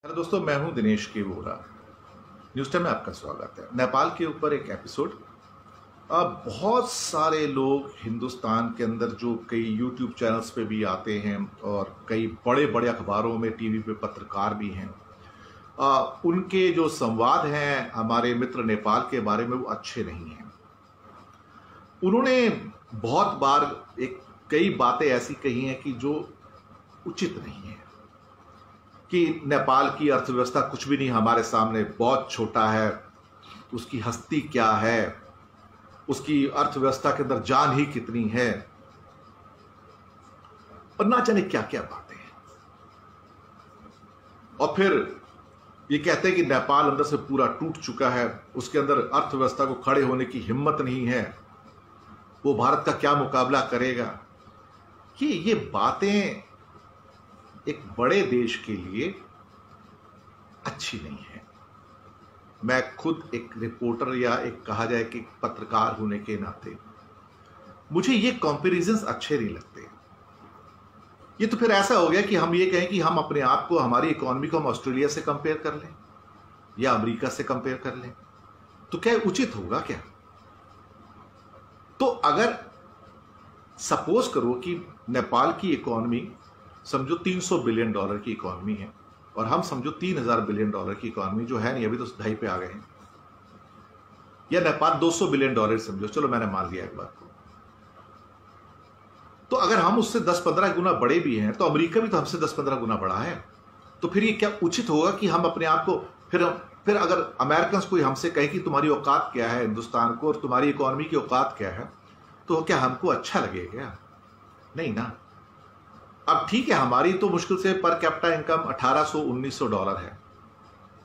Hello दोस्तों, मैं हूं दिनेश के वोरा। न्यूज़ टाइम में आपका स्वागत है। नेपाल के ऊपर एक एपिसोड। अब बहुत सारे लोग हिंदुस्तान के अंदर जो कई यूट्यूब चैनल्स पे भी आते हैं और कई बड़े बड़े अखबारों में, टीवी पे पत्रकार भी हैं, उनके जो संवाद हैं हमारे मित्र नेपाल के बारे में वो अच्छे नहीं हैं। उन्होंने बहुत बार कई बातें ऐसी कही हैं कि जो उचित नहीं है, कि नेपाल की अर्थव्यवस्था कुछ भी नहीं, हमारे सामने बहुत छोटा है, उसकी हस्ती क्या है, उसकी अर्थव्यवस्था के अंदर जान ही कितनी है, और ना जाने क्या क्या बातें हैं। और फिर ये कहते हैं कि नेपाल अंदर से पूरा टूट चुका है, उसके अंदर अर्थव्यवस्था को खड़े होने की हिम्मत नहीं है, वो भारत का क्या मुकाबला करेगा। कि ये बातें एक बड़े देश के लिए अच्छी नहीं है। मैं खुद एक रिपोर्टर या एक कहा जाए कि पत्रकार होने के नाते मुझे ये कंपैरिजंस अच्छे नहीं लगते। ये तो फिर ऐसा हो गया कि हम ये कहें कि हम अपने आप को, हमारी इकोनॉमी को हम ऑस्ट्रेलिया से कंपेयर कर लें या अमेरिका से कंपेयर कर लें, तो क्या उचित होगा क्या? तो अगर सपोज करो कि नेपाल की इकोनॉमी समझो $300 बिलियन की इकोनॉमी है और हम समझो $3000 बिलियन की इकोनॉमी, जो है नहीं अभी तो 2.5 पे आ गए हैं, या नेपाल $200 बिलियन समझो, चलो मैंने मान लिया एक बात को। तो अगर हम उससे 10-15 गुना बड़े भी हैं तो अमेरिका भी तो हमसे 10-15 गुना बड़ा है। तो फिर ये क्या उचित होगा कि हम अपने आप को फिर अगर अमेरिकन कोई हमसे कहे कि तुम्हारी औकात क्या है हिंदुस्तान को और तुम्हारी इकोनॉमी की औकात क्या है, तो क्या हमको अच्छा लगेगा? नहीं ना। अब ठीक है, हमारी तो मुश्किल से पर कैपिटा इनकम $1800-1900 है,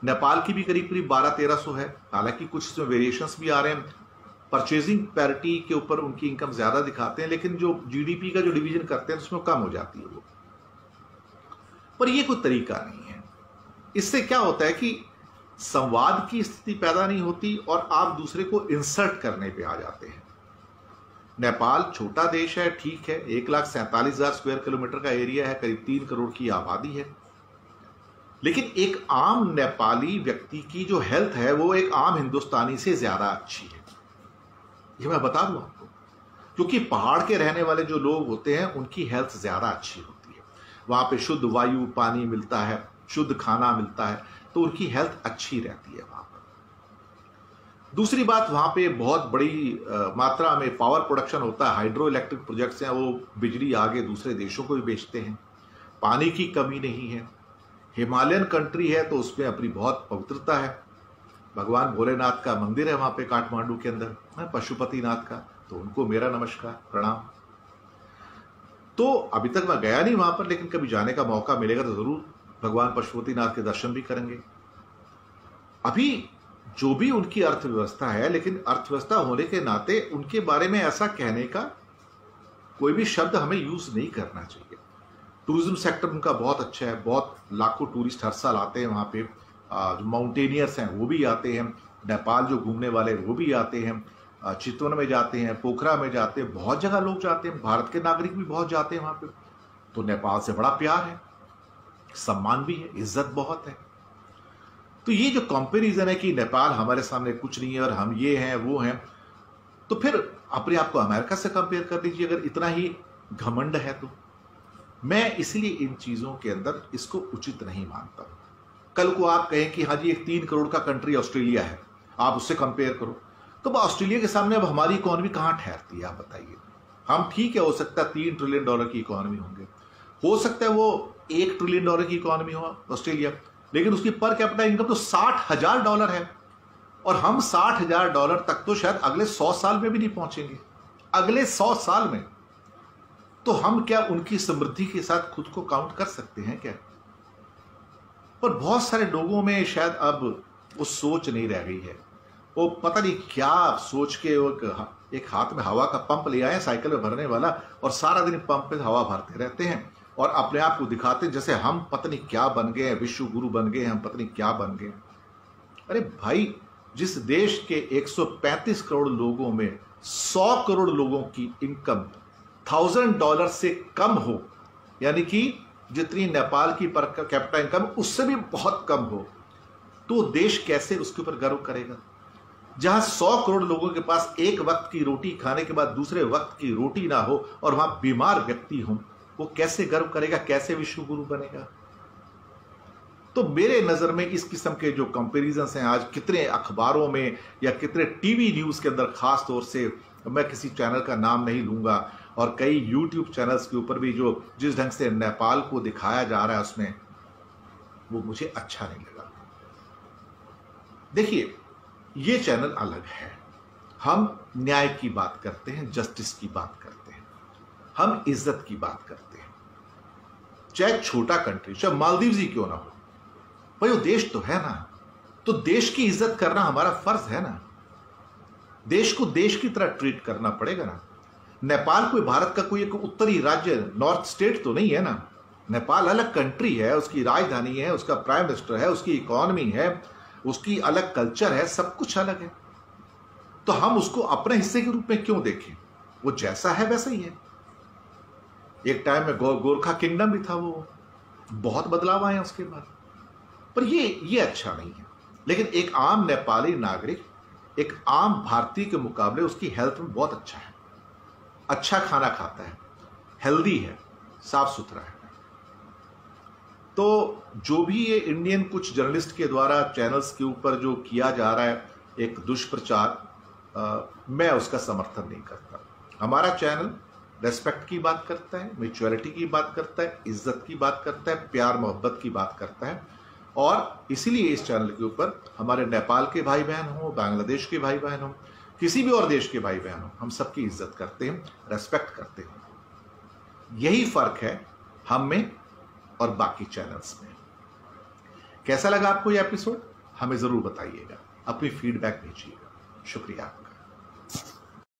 नेपाल की भी करीब करीब 1200-1300 है। हालांकि कुछ इसमें वेरिएशंस भी आ रहे हैं, परचेजिंग पैरिटी के ऊपर उनकी इनकम ज्यादा दिखाते हैं, लेकिन जो जीडीपी का जो डिवीजन करते हैं उसमें कम हो जाती है वो। पर ये कोई तरीका नहीं है। इससे क्या होता है कि संवाद की स्थिति पैदा नहीं होती और आप दूसरे को इंसल्ट करने पे आ जाते हैं। नेपाल छोटा देश है, ठीक है, 1,47,000 स्क्वायर किलोमीटर का एरिया है, करीब 3 करोड़ की आबादी है, लेकिन एक आम नेपाली व्यक्ति की जो हेल्थ है वो एक आम हिंदुस्तानी से ज्यादा अच्छी है। ये मैं बता दूं आपको, क्योंकि पहाड़ के रहने वाले जो लोग होते हैं उनकी हेल्थ ज्यादा अच्छी होती है। वहां पे शुद्ध वायु, पानी मिलता है, शुद्ध खाना मिलता है, तो उनकी हेल्थ अच्छी रहती है वहां पर। दूसरी बात, वहां पे बहुत बड़ी मात्रा में पावर प्रोडक्शन होता है, हाइड्रो इलेक्ट्रिक प्रोजेक्ट्स हैं, वो बिजली आगे दूसरे देशों को भी बेचते हैं। पानी की कमी नहीं है, हिमालयन कंट्री है तो उसमें अपनी बहुत पवित्रता है। भगवान भोलेनाथ का मंदिर है वहां पे काठमांडू के अंदर, पशुपतिनाथ का, तो उनको मेरा नमस्कार, प्रणाम। तो अभी तक मैं गया नहीं वहां पर, लेकिन कभी जाने का मौका मिलेगा तो जरूर भगवान पशुपतिनाथ के दर्शन भी करेंगे। अभी जो भी उनकी अर्थव्यवस्था है, लेकिन अर्थव्यवस्था होने के नाते उनके बारे में ऐसा कहने का कोई भी शब्द हमें यूज नहीं करना चाहिए। टूरिज्म सेक्टर उनका बहुत अच्छा है, बहुत लाखों टूरिस्ट हर साल आते हैं वहां पे। जो माउंटेनियर्स हैं वो भी आते हैं, नेपाल जो घूमने वाले वो भी आते हैं, चितवन में जाते हैं, पोखरा में जाते हैं, बहुत जगह लोग जाते हैं, भारत के नागरिक भी बहुत जाते हैं वहां पे। तो नेपाल से बड़ा प्यार है, सम्मान भी है, इज्जत बहुत है। तो ये जो कंपैरिजन है कि नेपाल हमारे सामने कुछ नहीं है और हम ये हैं वो हैं, तो फिर अपने आप को अमेरिका से कंपेयर कर लीजिए अगर इतना ही घमंड है तो। मैं इसलिए इन चीजों के अंदर इसको उचित नहीं मानता। कल को आप कहें कि हाँ जी, एक 3 करोड़ का कंट्री ऑस्ट्रेलिया है, आप उससे कंपेयर करो, तो ऑस्ट्रेलिया के सामने अब हमारी इकोनॉमी कहां ठहरती है आप बताइए। हम ठीक है, हो सकता है $3 ट्रिलियन की इकोनॉमी होंगे, हो सकता है वो $1 ट्रिलियन की इकोनॉमी हो ऑस्ट्रेलिया, लेकिन उसकी पर कैपिटा इनकम तो $60,000 है, और हम $60,000 तक तो शायद अगले 100 साल में भी नहीं पहुंचेंगे। अगले 100 साल में तो हम क्या उनकी समृद्धि के साथ खुद को काउंट कर सकते हैं क्या? पर बहुत सारे लोगों में शायद अब वो सोच नहीं रह गई है। वो पता नहीं क्या सोच के एक हाथ में हवा का पंप ले आए साइकिल में भरने वाला, और सारा दिन पंप पे हवा भरते रहते हैं और अपने आप को दिखाते हैं जैसे हम पता नहीं क्या बन गए हैं, विश्व गुरु बन गए, हम पता नहीं क्या बन गए। अरे भाई, जिस देश के 135 करोड़ लोगों में 100 करोड़ लोगों की इनकम $1000 से कम हो, यानी कि जितनी नेपाल की पर कैपिटा इनकम उससे भी बहुत कम हो, तो देश कैसे उसके ऊपर गर्व करेगा? जहां 100 करोड़ लोगों के पास एक वक्त की रोटी खाने के बाद दूसरे वक्त की रोटी ना हो और वहां बीमार व्यक्ति हो, वो कैसे गर्व करेगा, कैसे विश्व गुरु बनेगा? तो मेरे नजर में इस किस्म के जो कंपैरिजंस हैं, आज कितने अखबारों में या कितने टीवी न्यूज के अंदर, खास तौर से मैं किसी चैनल का नाम नहीं लूंगा, और कई यूट्यूब चैनल्स के ऊपर भी जो जिस ढंग से नेपाल को दिखाया जा रहा है उसमें, वो मुझे अच्छा नहीं लगा। देखिए, ये चैनल अलग है। हम न्याय की बात करते हैं, जस्टिस की बात करते हैं, हम इज्जत की बात करते हैं। चाहे छोटा कंट्री, चाहे मालदीव्स ही क्यों ना हो, भाई वो देश तो है ना, तो देश की इज्जत करना हमारा फर्ज है ना। देश को देश की तरह ट्रीट करना पड़ेगा ना। नेपाल कोई भारत का कोई एक उत्तरी राज्य, नॉर्थ स्टेट तो नहीं है ना। नेपाल अलग कंट्री है, उसकी राजधानी है, उसका प्राइम मिनिस्टर है, उसकी इकोनॉमी है, उसकी अलग कल्चर है, सब कुछ अलग है। तो हम उसको अपने हिस्से के रूप में क्यों देखें? वो जैसा है वैसा ही है। एक टाइम में गोरखा किंगडम भी था, वो बहुत बदलाव आए उसके बाद, पर ये अच्छा नहीं है। लेकिन एक आम नेपाली नागरिक एक आम भारतीय के मुकाबले उसकी हेल्थ में बहुत अच्छा है, अच्छा खाना खाता है, हेल्दी है, साफ सुथरा है। तो जो भी ये इंडियन कुछ जर्नलिस्ट के द्वारा चैनल्स के ऊपर जो किया जा रहा है एक दुष्प्रचार, मैं उसका समर्थन नहीं करता। हमारा चैनल रेस्पेक्ट की बात करता है, म्यूचुअलिटी की बात करता है, इज्जत की बात करता है, प्यार मोहब्बत की बात करता है। और इसीलिए इस चैनल के ऊपर हमारे नेपाल के भाई बहन हो, बांग्लादेश के भाई बहन हो, किसी भी और देश के भाई बहन हो, हम सबकी इज्जत करते हैं, रेस्पेक्ट करते हैं। यही फर्क है हम में और बाकी चैनल्स में। कैसा लगा आपको यह एपिसोड? हमें जरूर बताइएगा, अपनी फीडबैक भेजिएगा। शुक्रिया।